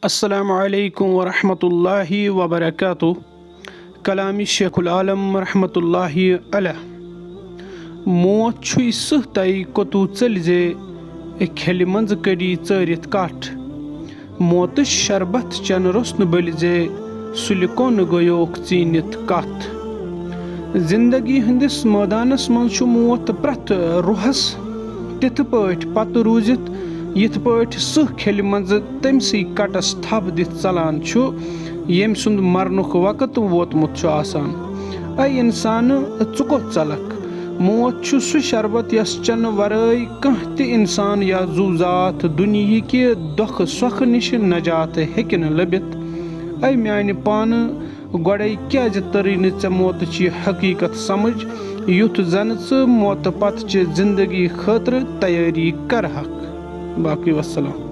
السلام علیکم ورحمۃ اللہ وبرکاتہ. کلامی شیخ العالم رحمۃ اللہ علیہ. موت چھُے سٕہ تۄہہِ کوٚتوٗ ژٔلۍ زِ کھیٚلہِ منٛزٕ کٔڑی ژٲرِتھ کٹھ. موتٕچ شربت چٮ۪نہٕ روٚسنہٕ بٔلۍ زِ سُلہِ کۄن گٔیوکھ ژیٖنِتھ کتھ. زندگی ہٕنٛدِس مٲدانس منٛز چھُ موت پرٛٮ۪تھ روحس تِتھٕ پٲٹھۍ پتہٕ روٗزِتھ یِتھ پٲٹھۍ سٕہ کھیٚلہِ منٛزٕ تٔمسٕے کٹس تھپھ دِتھ ژلان چھُ ییٚمہِ سُنٛد مرنُک وقت ووتمُت چھُ آسان. اے انسانہٕ ژٕ کوٚت ژلکھ؟ موت چھُ سُہ شربت یۄس چٮ۪نہٕ ورٲے کانٛہہ تہِ انسان یا زُو زات دُنیہِکہِ دۄکھٕ سۄکھٕ نِش نجات ہیٚکہِ نہٕ لٔبِتھ. اے میانہِ پانہٕ گۄڈے کیازِ تٔرٕے نہٕ ژےٚ موتٕچ یہِ حقیٖقت سمجھ یُتھ زنہٕ ژٕ موتہٕ پتہٕ چہِ زندگی خٲطرٕ تیٲری کرہکھ. باقٕے وسلام.